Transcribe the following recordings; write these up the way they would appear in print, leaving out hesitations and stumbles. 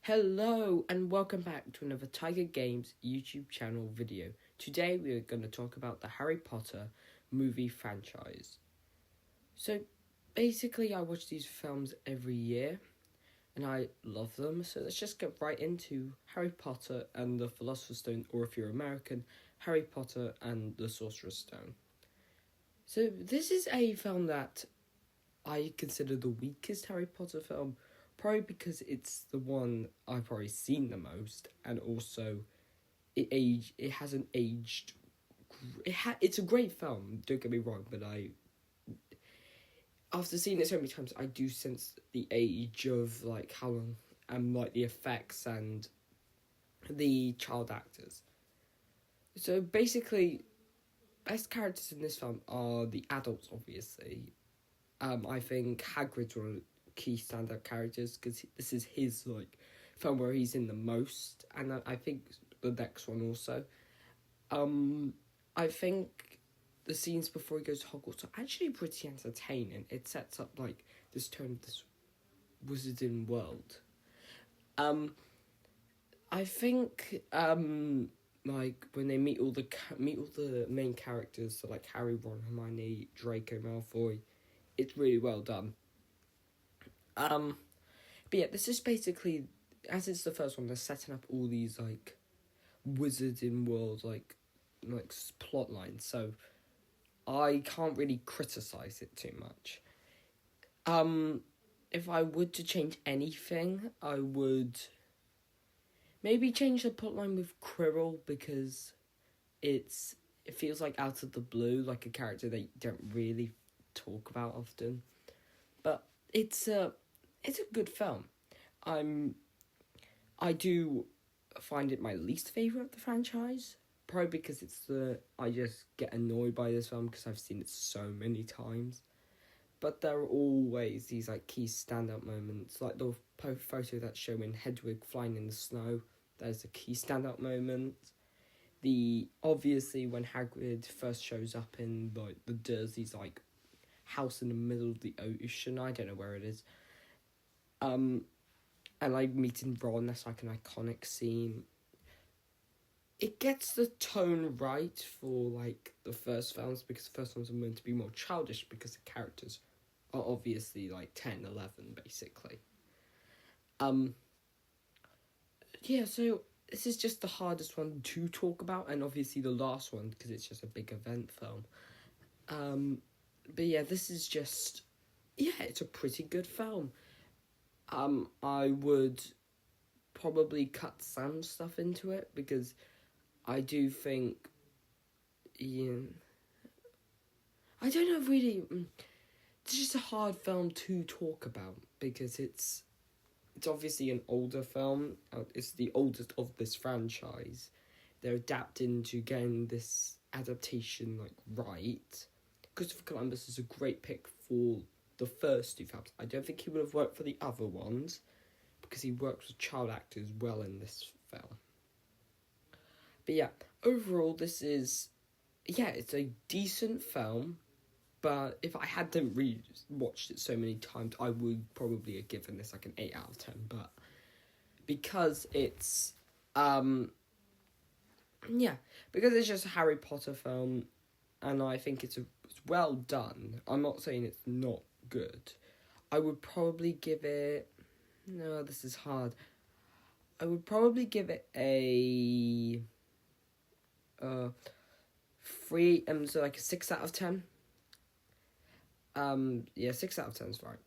Hello and welcome back to another Tiger Games YouTube channel video. Today we are going to talk about the Harry Potter movie franchise. So basically I watch these films every year and I love them. So let's just get right into Harry Potter and the Philosopher's Stone, or if you're American, Harry Potter and the Sorcerer's Stone. So this is a film that I consider the weakest Harry Potter film. Probably because it's the one I've probably seen the most, and also it hasn't aged. It's a great film. Don't get me wrong, but after seeing it so many times, I do sense the age of like how long and like the effects and the child actors. So basically, best characters in this film are the adults, obviously. I think Hagrid's one of the key standout characters because this is his like film where he's in the most, and I think the next one also. I think the scenes before he goes to Hogwarts are actually pretty entertaining. It sets up like this tone of this wizarding world. I think like when they meet all the main characters, so like Harry, Ron, Hermione, Draco Malfoy, it's really well done. But yeah, this is basically, as it's the first one, they're setting up all these like wizarding world like plot lines, so I can't really criticize it too much. If I would to change anything, I would maybe change the plotline with Quirrell, because it feels like out of the blue, like a character they don't really talk about often. But it's a good film. I do find it my least favourite of the franchise, probably because I just get annoyed by this film because I've seen it so many times. But there are always these like key standout moments, like the photo that's showing Hedwig flying in the snow. There's a key standout moment. Obviously when Hagrid first shows up in like the Dursleys like house in the middle of the ocean, I don't know where it is. And like meeting Ron, that's like an iconic scene. It gets the tone right for like the first films, because the first ones are meant to be more childish because the characters are obviously like 10, 11 basically. Yeah, so this is just the hardest one to talk about, and obviously the last one because it's just a big event film. But yeah, this is just, it's a pretty good film. I would probably cut some stuff into it because I do think, I don't know really. It's just a hard film to talk about because it's obviously an older film. It's the oldest of this franchise. They're adapting to getting this adaptation like right. Christopher Columbus is a great pick for the first two films. I don't think he would have worked for the other ones because he works with child actors well in this film. But yeah, overall this is, it's a decent film, but if I hadn't watched it so many times, I would probably have given this like an 8 out of 10, but because it's because it's just a Harry Potter film, and I think it's well done. I'm not saying it's not good. I would probably give it... No, this is hard. I would probably give it a... 3... so like a 6 out of 10. 6 out of 10 is right.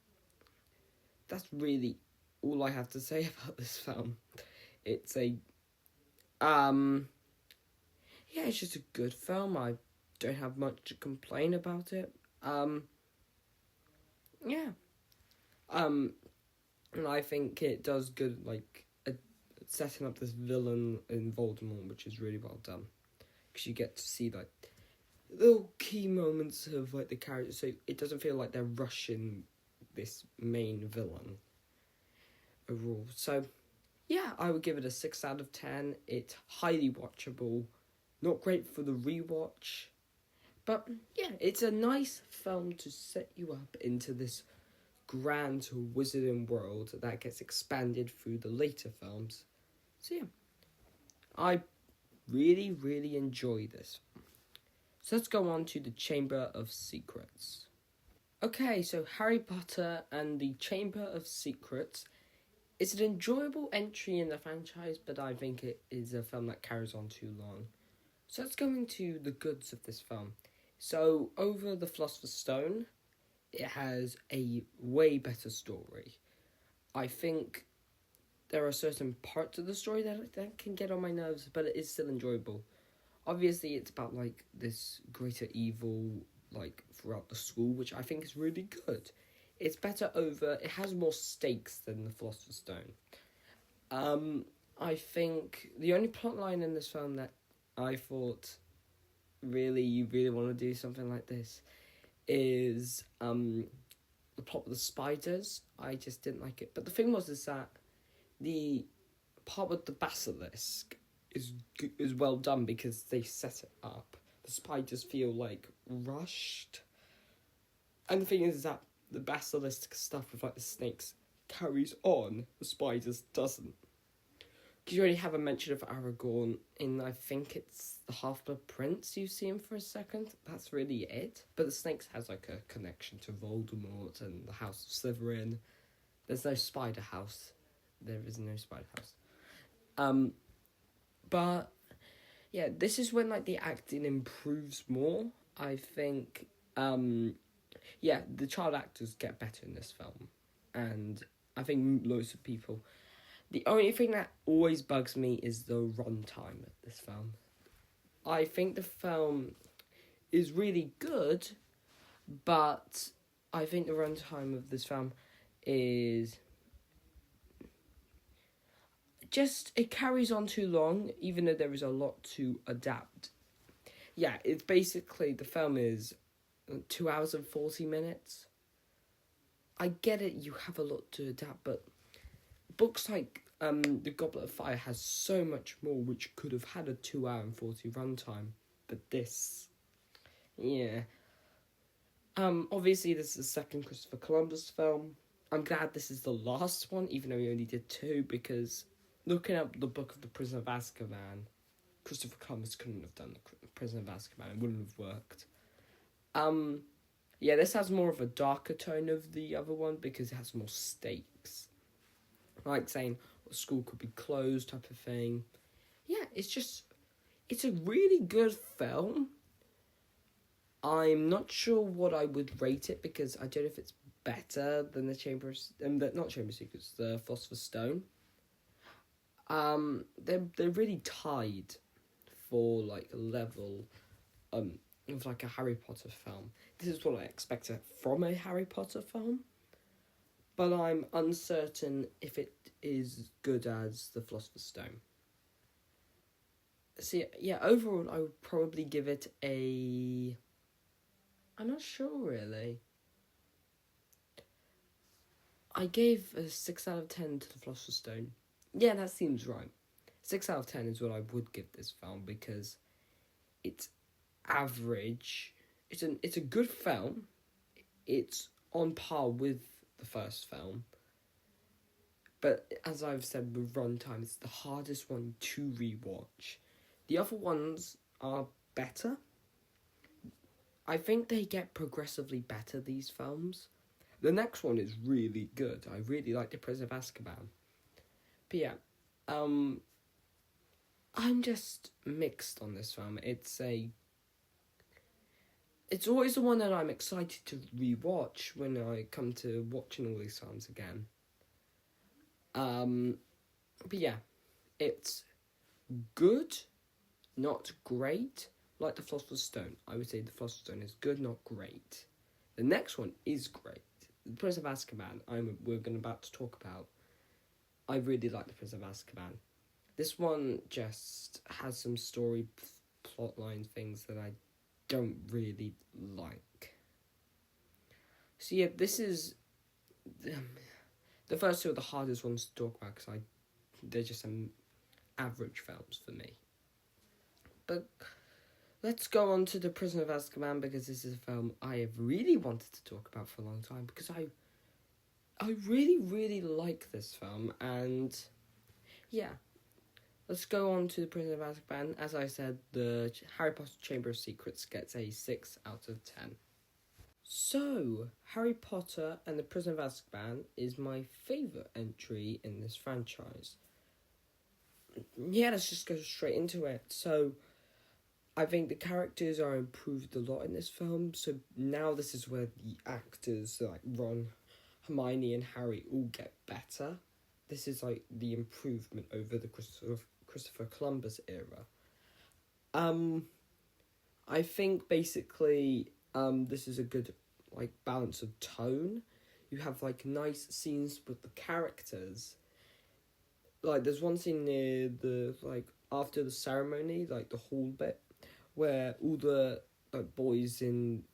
That's really all I have to say about this film. It's it's just a good film. I don't have much to complain about it. And I think it does good, like, setting up this villain in Voldemort, which is really well done. Because you get to see, like, little key moments of, like, the characters, so it doesn't feel like they're rushing this main villain overall. So, I would give it a 6 out of 10. It's highly watchable. Not great for the rewatch. But, it's a nice film to set you up into this grand wizarding world that gets expanded through the later films. So yeah, I really, really enjoy this. So let's go on to the Chamber of Secrets. Okay, so Harry Potter and the Chamber of Secrets is an enjoyable entry in the franchise, but I think it is a film that carries on too long. So let's go into the goods of this film. So, over the Philosopher's Stone, it has a way better story. I think there are certain parts of the story that can get on my nerves, but it is still enjoyable. Obviously, it's about, like, this greater evil, like, throughout the school, which I think is really good. It has more stakes than the Philosopher's Stone. I think the only plot line in this film that I thought, really, you really want to do something like this, is the plot with the spiders. I just didn't like it. But the thing is that the part with the basilisk is well done because they set it up. The spiders feel, like, rushed. And the thing is that the basilisk stuff with, like, the snakes carries on, the spiders doesn't. Because you already have a mention of Aragorn in, I think it's the Half-Blood Prince. You see him for a second. That's really it. But the snakes has, like, a connection to Voldemort and the House of Slytherin. There's no spider house. There is no spider house. But, yeah, this is when, like, the acting improves more. I think, yeah, the child actors get better in this film. And I think loads of people... The only thing that always bugs me is the runtime of this film. I think the film is really good, but I think the runtime of this film is just, it carries on too long, even though there is a lot to adapt. Yeah, it's basically, the film is 2 hours and 40 minutes. I get it, you have a lot to adapt, but books like The Goblet of Fire has so much more, which could have had a 2 hour and 40 runtime. But this, yeah. Obviously, this is the second Christopher Columbus film. I'm glad this is the last one, even though he only did 2, because looking up the Book of the Prisoner of Azkaban, Christopher Columbus couldn't have done the Prisoner of Azkaban. It wouldn't have worked. Yeah, this has more of a darker tone of the other one because it has more stakes. Like saying school could be closed type of thing. Yeah, it's a really good film. I'm not sure what I would rate it because I don't know if it's better than the not Chamber of Secrets, the Philosopher's Stone. They're really tied for, like, a level of, like, a Harry Potter film. This is what I expected from a Harry Potter film, but I'm uncertain if it is good as the Philosopher's Stone. So yeah, overall I would probably give it I'm not sure really. I gave a 6 out of 10 to the Philosopher's Stone. Yeah, that seems right. 6 out of 10 is what I would give this film because it's average. It's a good film. It's on par with the first film. But as I've said with runtime, it's the hardest one to rewatch. The other ones are better. I think they get progressively better, these films. The next one is really good. I really like The Prisoner of Azkaban. But yeah, I'm just mixed on this film. It's always the one that I'm excited to rewatch when I come to watching all these films again. But yeah, it's good, not great. Like the Philosopher's Stone, I would say the Philosopher's Stone is good, not great. The next one is great. The Prisoner of Azkaban, we're about to talk about. I really like the Prisoner of Azkaban. This one just has some story plotline things that I don't really like. So yeah, this is the first two are the hardest ones to talk about because they're just some average films for me. But let's go on to The Prisoner of Azkaban because this is a film I have really wanted to talk about for a long time because I really, really like this film, and yeah. Let's go on to The Prisoner of Azkaban. As I said, the Harry Potter Chamber of Secrets gets a 6 out of 10. So, Harry Potter and The Prisoner of Azkaban is my favourite entry in this franchise. Yeah, let's just go straight into it. So, I think the characters are improved a lot in this film. So now this is where the actors like Ron, Hermione, and Harry all get better. This is like the improvement over the Christopher Columbus era. I think basically this is a good like balance of tone. You have like nice scenes with the characters. Like there's one scene near the like after the ceremony, like the hall bit, where all the like boys in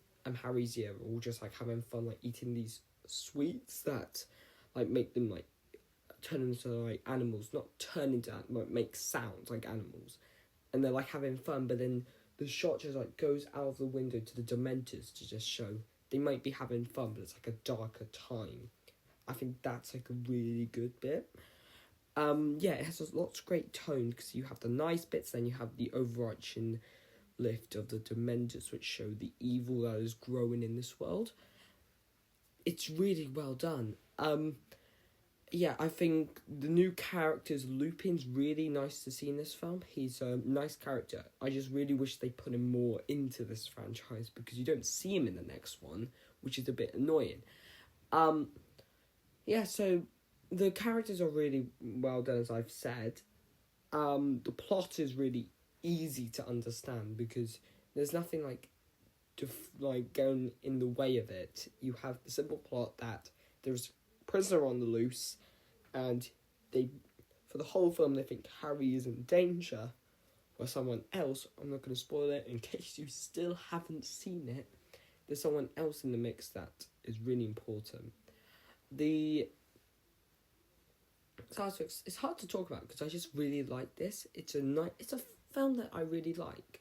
Harry's year are all just like having fun, like eating these sweets that like make them like turn into like animals, not turn into like make sounds like animals, and they're like having fun. But then the shot just like goes out of the window to the Dementors to just show they might be having fun, but it's like a darker time. I think that's like a really good bit. Yeah, it has lots of great tone because you have the nice bits, then you have the overarching lift of the Dementors, which show the evil that is growing in this world. It's really well done. Yeah, I think the new characters, Lupin's really nice to see in this film. He's a nice character. I just really wish they put him more into this franchise because you don't see him in the next one, which is a bit annoying. Yeah, so the characters are really well done, as I've said. The plot is really easy to understand because there's nothing like going in the way of it. You have the simple plot that there's a prisoner on the loose, and they, for the whole film, they think Harry is in danger, or someone else. I'm not going to spoil it in case you still haven't seen it. There's someone else in the mix that is really important. It's hard to talk about because I just really like this. It's a film that I really like.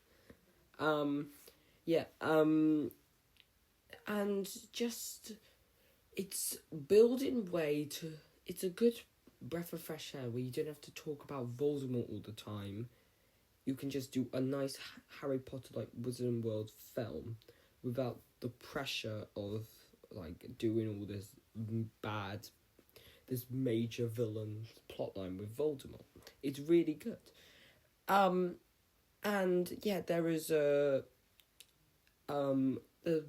And just it's building way to. It's a good breath of fresh air where you don't have to talk about Voldemort all the time. You can just do a nice Harry Potter like Wizarding World film without the pressure of like doing all this major villain plotline with Voldemort. It's really good. And yeah, there is one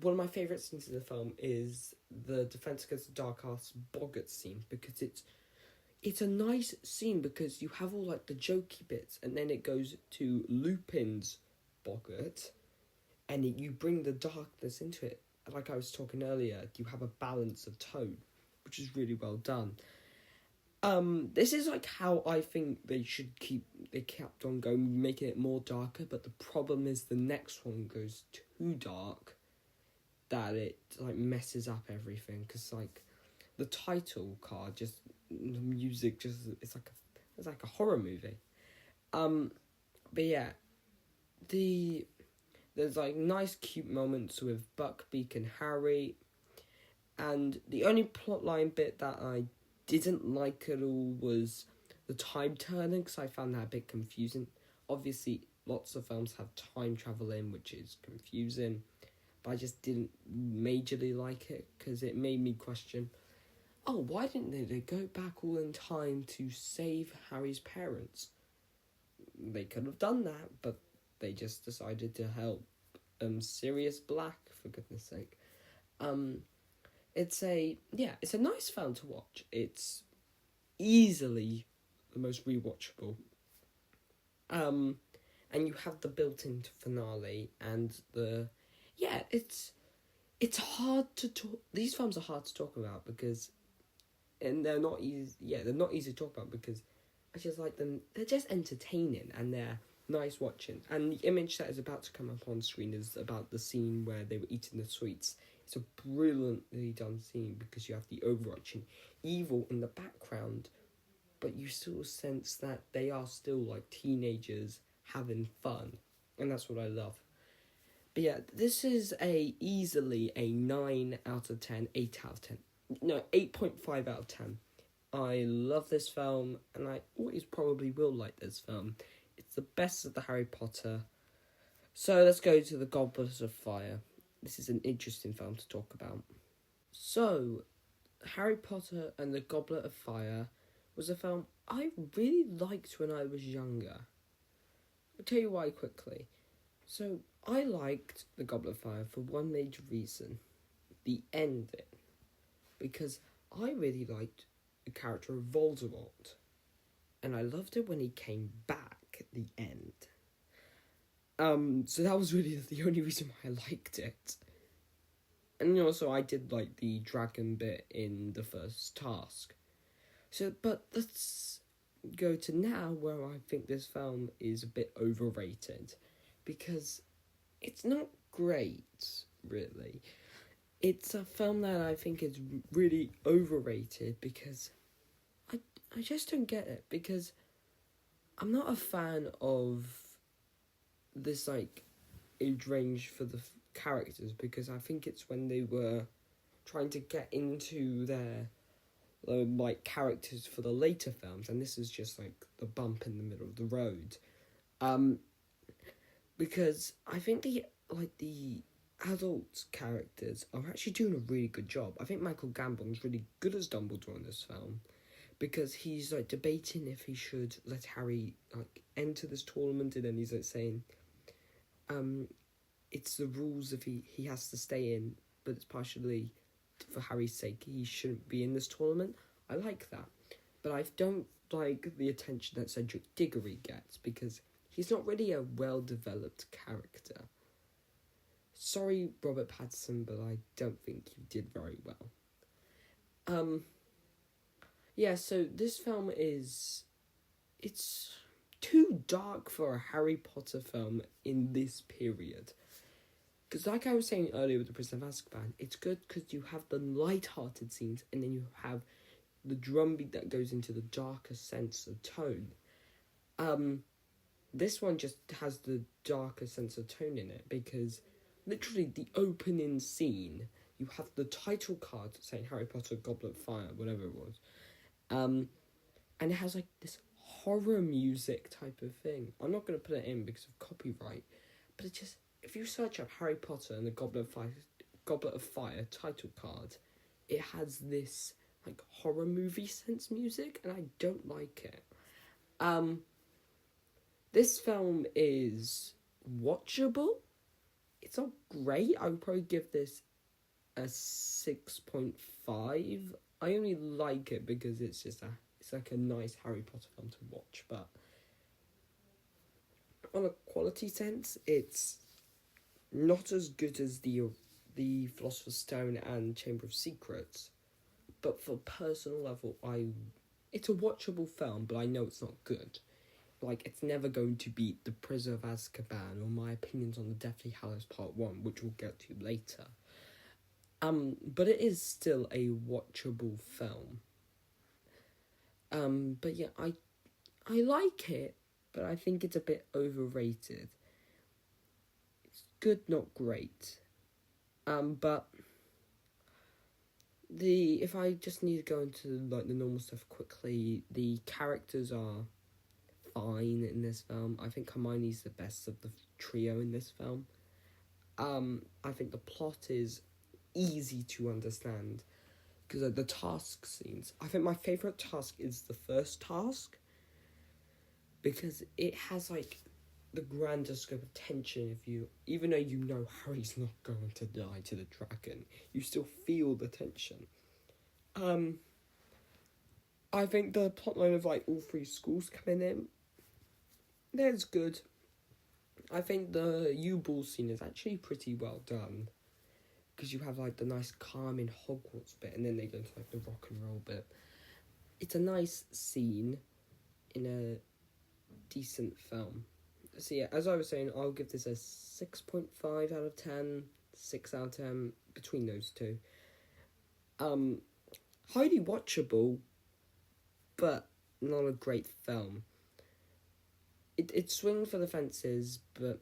of my favourite scenes in the film is the Defense Against the Dark Arts Boggart scene because it's a nice scene because you have all like the jokey bits and then it goes to Lupin's Boggart and you bring the darkness into it. Like I was talking earlier, you have a balance of tone, which is really well done. This is like how I think they kept on going, making it more darker, but the problem is the next one goes too dark that it like messes up everything, because like the title card the music it's like a horror movie. But yeah, there's like nice cute moments with Buckbeak and Harry, and the only plotline bit that I didn't like at all was the time turning, because I found that a bit confusing. Obviously, lots of films have time travel in, which is confusing, but I just didn't majorly like it, because it made me question, why didn't they go back all in time to save Harry's parents? They could have done that, but they just decided to help Sirius Black, for goodness sake. It's a nice film to watch. It's easily the most rewatchable. And you have the built-in finale and it's hard to talk. These films are hard to talk about and they're not easy. Yeah, they're not easy to talk about because I just like them. They're just entertaining and they're nice watching. And the image that is about to come up on screen is about the scene where they were eating the sweets. It's a brilliantly done scene because you have the overarching evil in the background, but you still sense that they are still like teenagers having fun, and that's what I love. But yeah, this is easily a 9 out of 10, 8 out of 10. No, 8.5 out of 10. I love this film, and I always probably will like this film. It's the best of the Harry Potter. So let's go to The Goblet of Fire. This is an interesting film to talk about. So, Harry Potter and the Goblet of Fire was a film I really liked when I was younger. I'll tell you why quickly. So, I liked the Goblet of Fire for one major reason. The ending. Because I really liked the character of Voldemort. And I loved it when he came back at the end. So that was really the only reason why I liked it. And also I did like the dragon bit in the first task. So, but let's go to now where I think this film is a bit overrated. Because it's not great, really. It's a film that I think is really overrated because I just don't get it. Because I'm not a fan of this, like, age range for the characters, because I think it's when they were trying to get into their like characters for the later films, and this is just like the bump in the middle of the road. Because I think the adult characters are actually doing a really good job. I think Michael Gambon's really good as Dumbledore in this film, because he's like debating if he should let Harry like enter this tournament, and then he's like saying, it's the rules if he has to stay in, but it's partially for Harry's sake he shouldn't be in this tournament. I like that. But I don't like the attention that Cedric Diggory gets, because he's not really a well-developed character. Sorry, Robert Pattinson, but I don't think you did very well. Yeah, so this film it's too dark for a Harry Potter film in this period. Because like I was saying earlier with The Prisoner of Azkaban, it's good because you have the light-hearted scenes, and then you have the drumbeat that goes into the darker sense of tone. This one just has the darker sense of tone in it, because literally the opening scene, you have the title card saying Harry Potter, Goblet of Fire, whatever it was. And it has like this horror music type of thing. I'm not going to put it in because of copyright, but it just, if you search up Harry Potter and the Goblet of Fire title card, it has this like horror movie sense music, and I don't like it. This film is watchable. It's not great. I would probably give this a 6.5. I only like it because it's like a nice Harry Potter film to watch, but on a quality sense, it's not as good as the Philosopher's Stone and Chamber of Secrets, but for personal level, it's a watchable film, but I know it's not good. Like, it's never going to beat The Prisoner of Azkaban or my opinions on the Deathly Hallows Part 1, which we'll get to later. But it is still a watchable film. But yeah, I like it, but I think it's a bit overrated. It's good, not great. But if I just need to go into like the normal stuff quickly, the characters are fine in this film. I think Hermione's the best of the trio in this film. I think the plot is easy to understand, because the task scenes, I think my favourite task is the first task, because it has like the grander scope of tension. Even though you know Harry's not going to die to the dragon, you still feel the tension. I think the plotline of like all three schools coming in, that's good. I think the U-Ball scene is actually pretty well done, because you have like the nice calming Hogwarts bit, and then they go into like the rock and roll bit. It's a nice scene in a decent film. So yeah, as I was saying, I'll give this a 6.5 out of 10, 6 out of 10, between those two. Highly watchable, but not a great film. It swung for the fences, but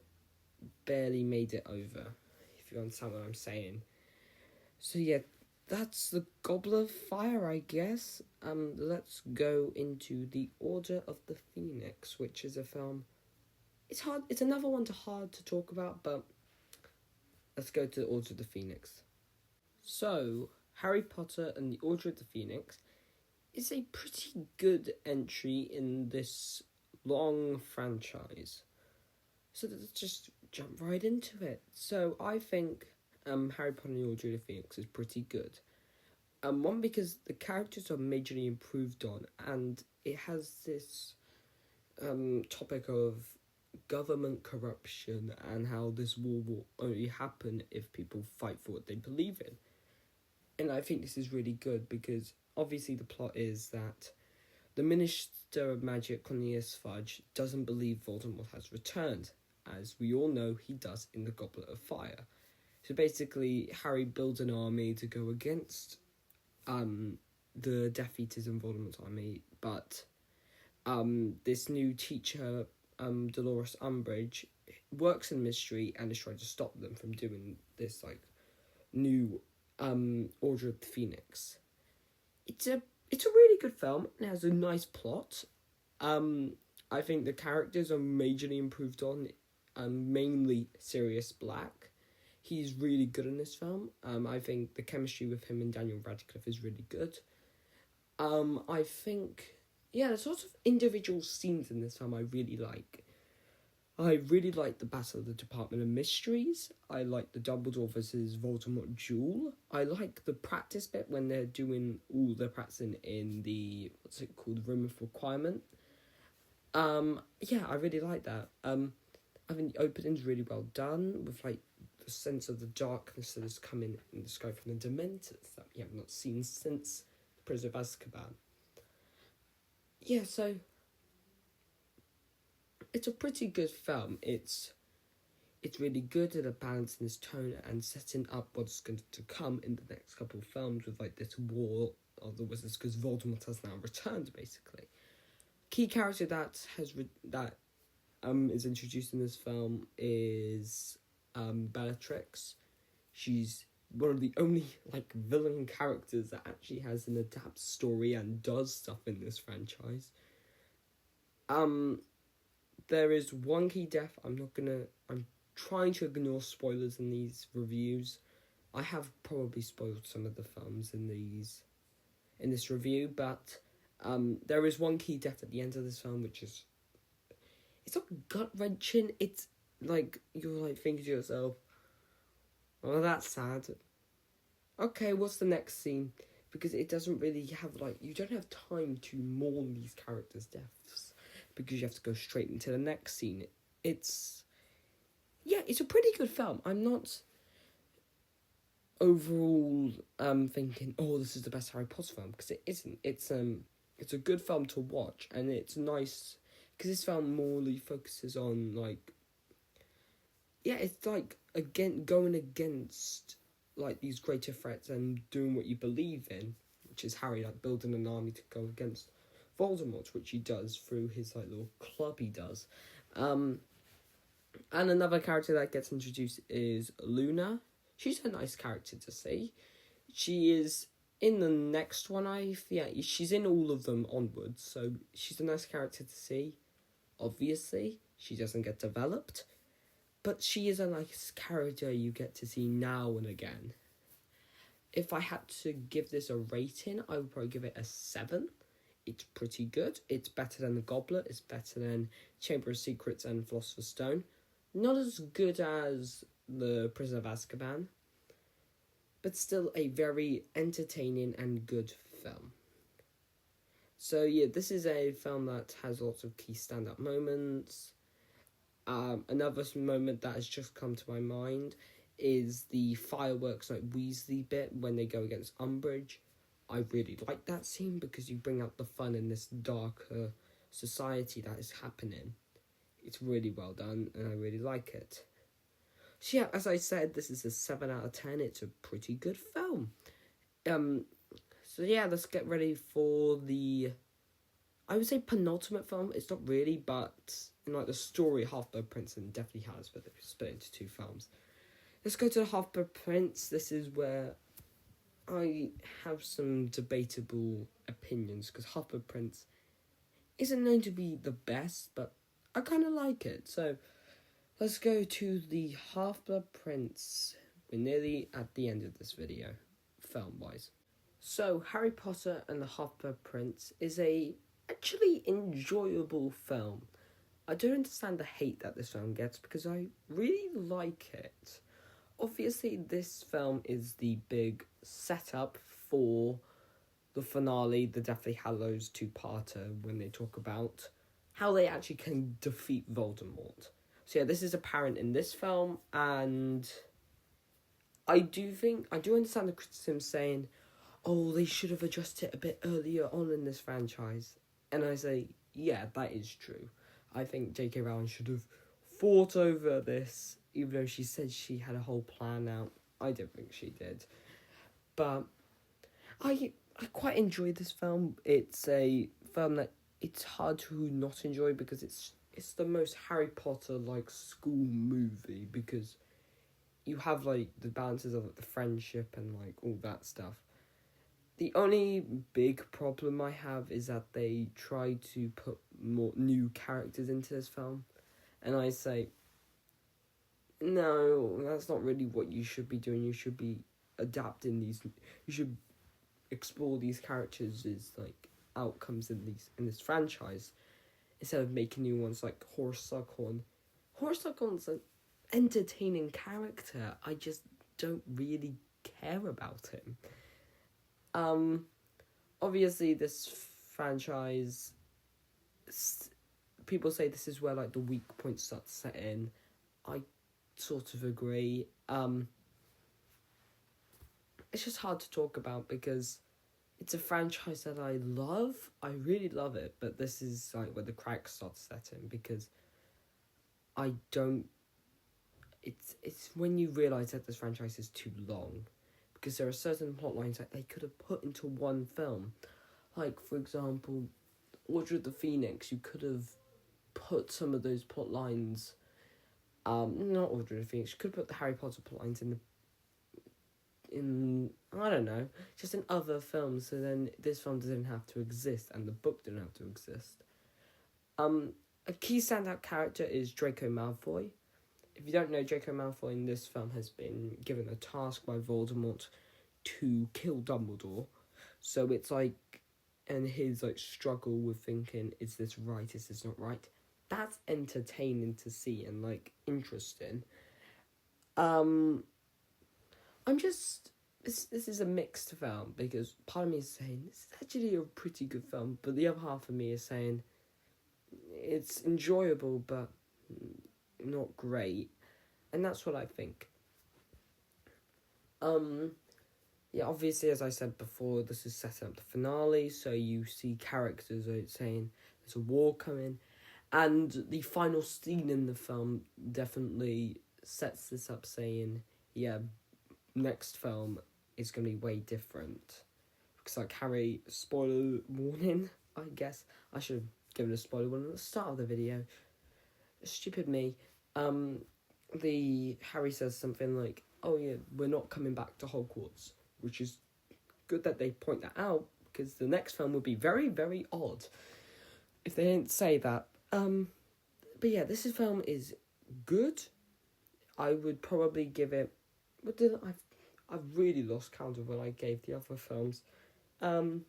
barely made it over, if you understand what I'm saying. So yeah, that's the Goblet of Fire, I guess. Let's go into the Order of the Phoenix, which is a film. It's hard. It's another one hard to talk about, but let's go to the Order of the Phoenix. So, Harry Potter and the Order of the Phoenix is a pretty good entry in this long franchise. So let's just jump right into it. So I think Harry Potter and the Order of the Phoenix is pretty good. One, because the characters are majorly improved on, and it has this topic of government corruption and how this war will only happen if people fight for what they believe in. And I think this is really good because obviously the plot is that the Minister of Magic, Cornelius Fudge, doesn't believe Voldemort has returned, as we all know he does in the Goblet of Fire. So basically, Harry builds an army to go against the Death Eaters and Voldemort's army, but this new teacher, Dolores Umbridge, works in mystery and is trying to stop them from doing this new Order of the Phoenix. It's a really good film. It has a nice plot. I think the characters are majorly improved on. Mainly Sirius Black. He's really good in this film. I think the chemistry with him and Daniel Radcliffe is really good. I think, the sorts of individual scenes in this film I really like. I really like the Battle of the Department of Mysteries. I like the Dumbledore versus Voldemort duel. I like the practice bit when they're doing all their practicing in the, Room of Requirement. I really like that. I think the opening's really well done, with the sense of the darkness that is coming in the sky from the Dementors that we have not seen since Prisoner of Azkaban. Yeah, so it's a pretty good film. It's really good at a balance in its tone and setting up what's going to come in the next couple of films with this war of the wizards, because Voldemort has now returned basically. Key character that is introduced in this film is Bellatrix. She's one of the only villain characters that actually has an adapt story and does stuff in this franchise. There is one key death. I'm trying to ignore spoilers in these reviews. I have probably spoiled some of the films in this review, but there is one key death at the end of this film, which is, it's not gut-wrenching. It's you're thinking to yourself, oh, that's sad. Okay, what's the next scene? Because it doesn't really have, you don't have time to mourn these characters' deaths, because you have to go straight into the next scene. It's a pretty good film. I'm not overall thinking, oh, this is the best Harry Potter film, because it isn't. It's a good film to watch, and it's nice because this film morely focuses on it's again going against these greater threats and doing what you believe in, which is Harry building an army to go against Voldemort, which he does through his little club he does. And another character that gets introduced is Luna. She's a nice character to see. She is in the next one, she's in all of them onwards, so she's a nice character to see. Obviously, she doesn't get developed, but she is a nice character you get to see now and again. If I had to give this a rating, I would probably give it a 7. It's pretty good. It's better than The Goblet. It's better than Chamber of Secrets and Philosopher's Stone. Not as good as The Prisoner of Azkaban, but still a very entertaining and good film. So this is a film that has lots of key stand-up moments. Another moment that has just come to my mind is the fireworks Weasley bit when they go against Umbridge. I really like that scene because you bring out the fun in this darker society that is happening. It's really well done and I really like it. So as I said, this is a 7 out of 10. It's a pretty good film. Let's get ready for the, I would say, penultimate film. It's not really, but in the story, Half-Blood Prince definitely has, but they've split into 2 films. Let's go to the Half-Blood Prince. This is where I have some debatable opinions because Half-Blood Prince isn't known to be the best, but I kind of like it. So let's go to the Half-Blood Prince. We're nearly at the end of this video, film-wise. So Harry Potter and the Half-Blood Prince is a actually enjoyable film. I don't understand the hate that this film gets because I really like it. Obviously, this film is the big setup for the finale, the Deathly Hallows two-parter, when they talk about how they actually can defeat Voldemort. So yeah, this is apparent in this film, and I do understand the criticism saying, oh, they should have adjusted it a bit earlier on in this franchise. And I say, yeah, that is true. I think J.K. Rowling should have fought over this, even though she said she had a whole plan out. I don't think she did. But I quite enjoyed this film. It's a film that it's hard to not enjoy because it's the most Harry Potter like school movie, because you have like the balances of the friendship and like all that stuff. The only big problem I have is that they try to put more new characters into this film, and I say, no, that's not really what you should be doing. You should be adapting these. You should explore these characters as like outcomes in this franchise, instead of making new ones like Horace Slughorn. Horace Slughorn's an entertaining character. I just don't really care about him. Obviously this franchise, people say this is where like the weak points start to set in. I sort of agree. It's just hard to talk about because it's a franchise that I love. I really love it, but this is like where the cracks start to set in, because I don't. It's when you realise that this franchise is too long, because there are certain plot lines that they could have put into one film. Like, for example, Order of the Phoenix, you could have put some of those plot lines, not Order of the Phoenix, you could have put the Harry Potter plot lines in I don't know, just in other films, so then this film doesn't have to exist, and the book didn't have to exist. A key standout character is Draco Malfoy. If you don't know, Draco Malfoy in this film has been given a task by Voldemort to kill Dumbledore. So it's like, and his like struggle with thinking, is this right, is this not right? That's entertaining to see and like interesting. I'm just, this is a mixed film, because part of me is saying this is actually a pretty good film, but the other half of me is saying it's enjoyable but not great, and that's what I think. Yeah, obviously, as I said before, this is setting up the finale, so you see characters saying there's a war coming, and the final scene in the film definitely sets this up, saying, yeah, next film is going to be way different. Because, like, Harry, spoiler warning, I guess. I should have given a spoiler warning at the start of the video. Stupid me. Harry says something like, oh yeah, we're not coming back to Hogwarts, which is good that they point that out, because the next film would be very, very odd if they didn't say that. But yeah, this film is good. I would probably give it, I've really lost count of when I gave the other films. Probably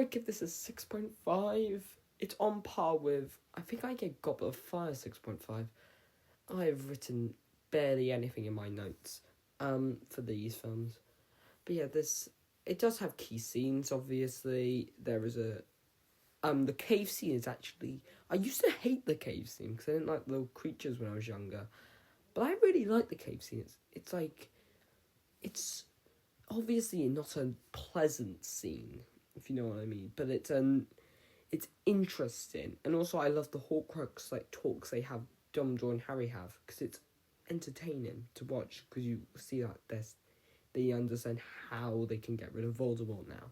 give this a 6.5. It's on par with, I think I gave Goblet of Fire 6.5. I've written barely anything in my notes for these films. But yeah, it does have key scenes, obviously. There is the cave scene is actually, I used to hate the cave scene because I didn't like little creatures when I was younger. But I really like the cave scene. It's like, it's obviously not a pleasant scene, if you know what I mean. But it's interesting. And also I love the Horcrux like talks they have, Dumbledore and Harry have, because it's entertaining to watch, because you see that they understand how they can get rid of Voldemort now.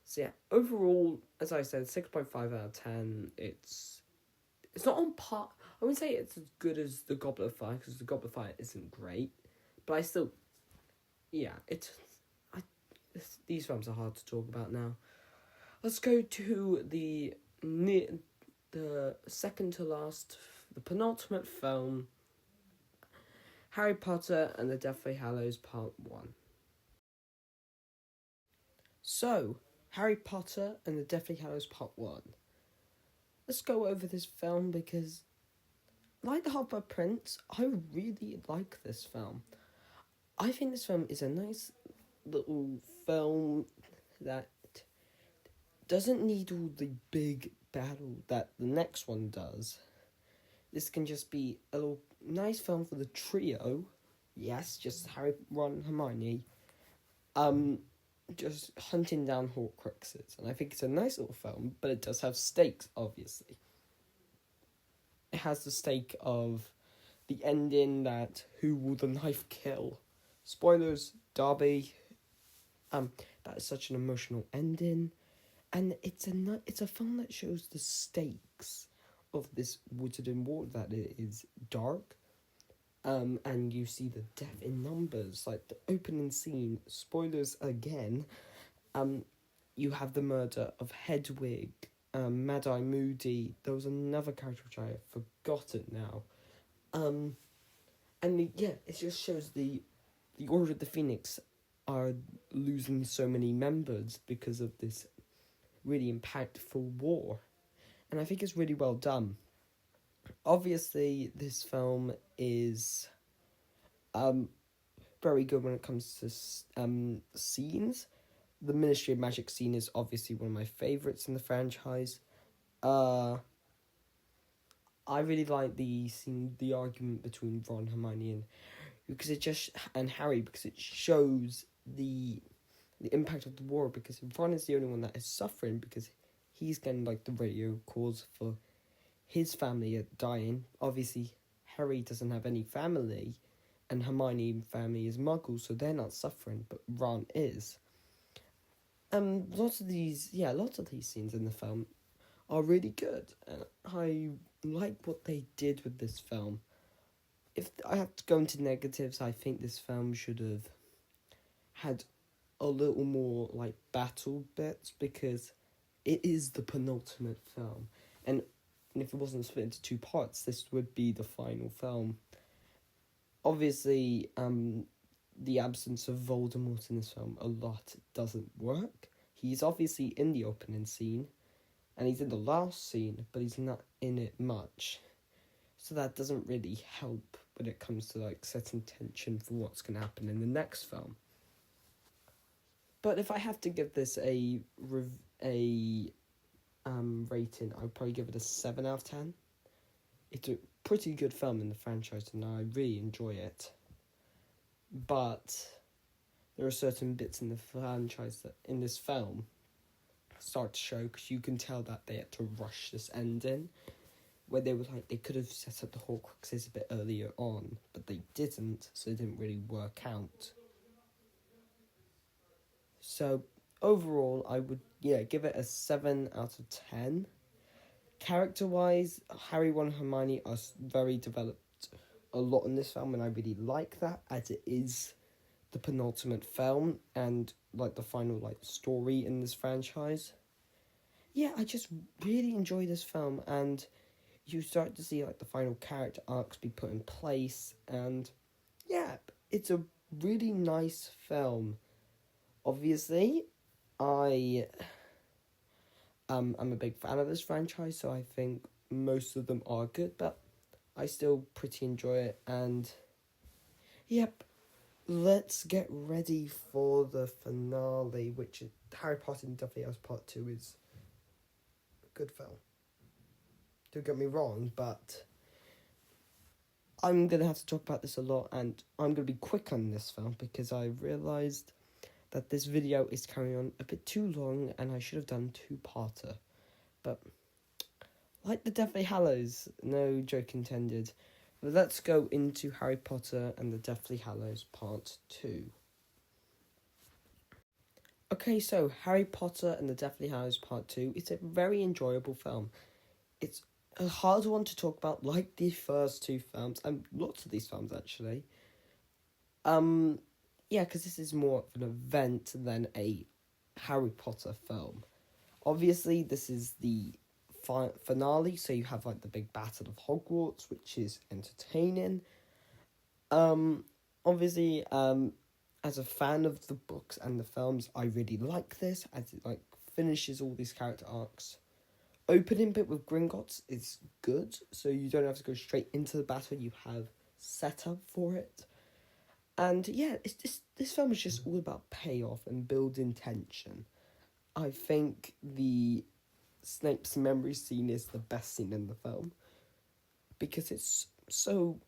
So yeah, overall, as I said, 6.5 out of 10. It's not on par. I wouldn't say it's as good as the Goblet of Fire, because the Goblet of Fire isn't great, but I still, yeah, these films are hard to talk about now. Let's go to the second to last, the penultimate film, Harry Potter and the Deathly Hallows Part 1. So, Harry Potter and the Deathly Hallows Part 1. Let's go over this film because, like The Half-Blood Prince, I really like this film. I think this film is a nice little film that doesn't need all the big battle that the next one does. This can just be a little nice film for the trio. Yes, just Harry, Ron, Hermione. Just hunting down Horcruxes. And I think it's a nice little film, but it does have stakes, obviously. It has the stake of the ending, that who will the knife kill. Spoilers, Derby. That is such an emotional ending. And it's a film that shows the stakes of this Wizarding World, that it is dark. And you see the death in numbers, like the opening scene, spoilers again, you have the murder of Hedwig, Mad-Eye Moody. There was another character which I have forgotten now. It just shows the Order of the Phoenix are losing so many members because of this really impactful war. And I think it's really well done. Obviously, this film is very good when it comes to scenes. The Ministry of Magic scene is obviously one of my favourites in the franchise. I really like the scene, the argument between Ron, Hermione, and Harry, because it shows the impact of the war, because Ron is the only one that is suffering because he's getting like the radio calls for his family are dying. Obviously, Harry doesn't have any family, and Hermione family is Muggles, so they're not suffering, but Ron is. Lots of these scenes in the film are really good, and I like what they did with this film. If I have to go into negatives, I think this film should have had a little more like battle bits, because it is the penultimate film, and if it wasn't split into two parts, this would be the final film. Obviously, the absence of Voldemort in this film a lot doesn't work. He's obviously in the opening scene, and he's in the last scene, but he's not in it much. So that doesn't really help when it comes to like setting tension for what's going to happen in the next film. But if I have to give this a rating, I'd probably give it a 7 out of 10. It's a pretty good film in the franchise, and I really enjoy it. But there are certain bits in the franchise that in this film start to show, because you can tell that they had to rush this ending, where they could have set up the Horcruxes a bit earlier on, but they didn't, so it didn't really work out. So overall, I would give it a 7 out of 10. Character-wise, Harry, Ron, and Hermione are very developed a lot in this film, and I really like that, as it is the penultimate film and like the final story in this franchise. Yeah, I just really enjoy this film, and you start to see the final character arcs be put in place, and yeah, it's a really nice film. Obviously, I'm a big fan of this franchise, so I think most of them are good, but I still pretty enjoy it. And yep, let's get ready for the finale, which is Harry Potter and Deathly Hallows Part 2 is a good film. Don't get me wrong, but I'm going to have to talk about this a lot, and I'm going to be quick on this film because I realised that this video is carrying on a bit too long, and I should have done two-parter. But like the Deathly Hallows, no joke intended. But let's go into Harry Potter and the Deathly Hallows Part 2. Okay, so Harry Potter and the Deathly Hallows Part 2 is a very enjoyable film. It's a hard one to talk about, like the first two films, and lots of these films actually. yeah, because this is more of an event than a Harry Potter film. Obviously, this is the finale, so you have like the big battle of Hogwarts, which is entertaining. Obviously, as a fan of the books and the films, I really like this as it like finishes all these character arcs. Opening bit with Gringotts is good, so you don't have to go straight into the battle. You have setup for it, and yeah, it's this film is just all about payoff and building tension. I think the Snape's memory scene is the best scene in the film because it's so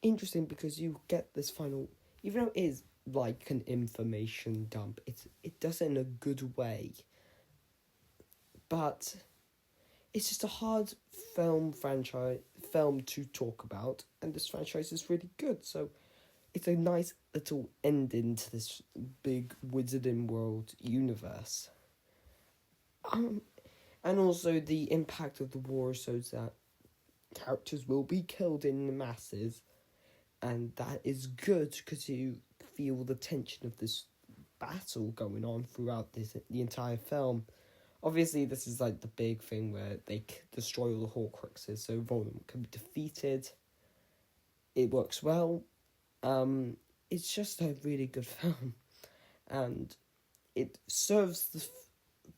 interesting because you get this final, even though it is like an information dump, it does it in a good way, but it's just a hard film to talk about, and this franchise is really good, so it's a nice little ending to this big Wizarding World universe. And also the impact of the war shows that characters will be killed in the masses, and that is good because you feel the tension of this battle going on throughout the entire film. Obviously, this is like the big thing where they destroy all the Horcruxes, so Voldemort can be defeated. It works well. It's just a really good film, and it serves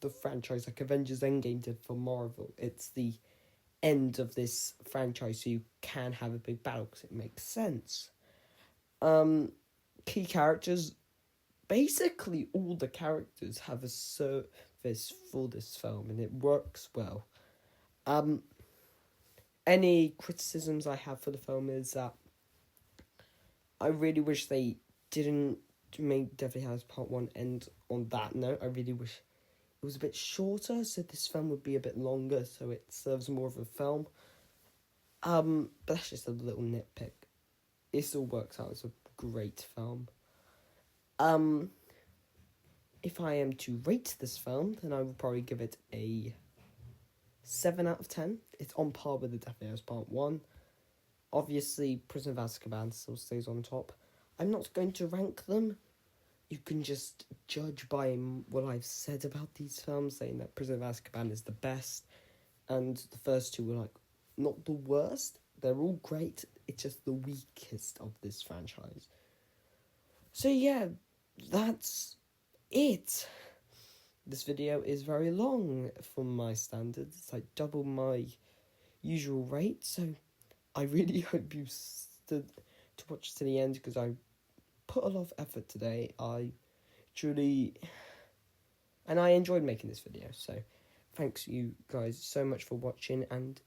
the franchise like Avengers Endgame did for Marvel. It's the end of this franchise, so you can have a big battle because it makes sense. Key characters, basically all the characters have a service for this film, and it works well. Any criticisms I have for the film is that I really wish they didn't make Deathly Hallows Part 1 end on that note. I really wish it was a bit shorter, so this film would be a bit longer, so it serves more of a film. But that's just a little nitpick. It still works out as a great film. If I am to rate this film, then I would probably give it a 7 out of 10. It's on par with the Deathly Hallows Part 1. Obviously, Prison of Azkaban still stays on top. I'm not going to rank them. You can just judge by what I've said about these films, saying that Prison of Azkaban is the best, and the first two were like not the worst. They're all great. It's just the weakest of this franchise. So yeah, that's it. This video is very long for my standards. It's like double my usual rate, so I really hope you stood to watch to the end because I put a lot of effort today. I enjoyed making this video, so thanks you guys so much for watching, and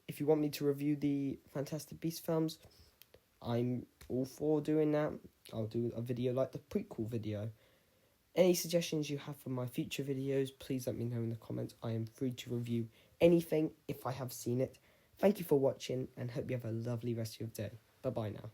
if you want me to review the Fantastic Beasts films, I'm all for doing that. I'll do a video like the prequel video. Any suggestions you have for my future videos, please let me know in the comments. I am free to review anything if I have seen it. Thank you for watching, and hope you have a lovely rest of your day. Bye-bye now.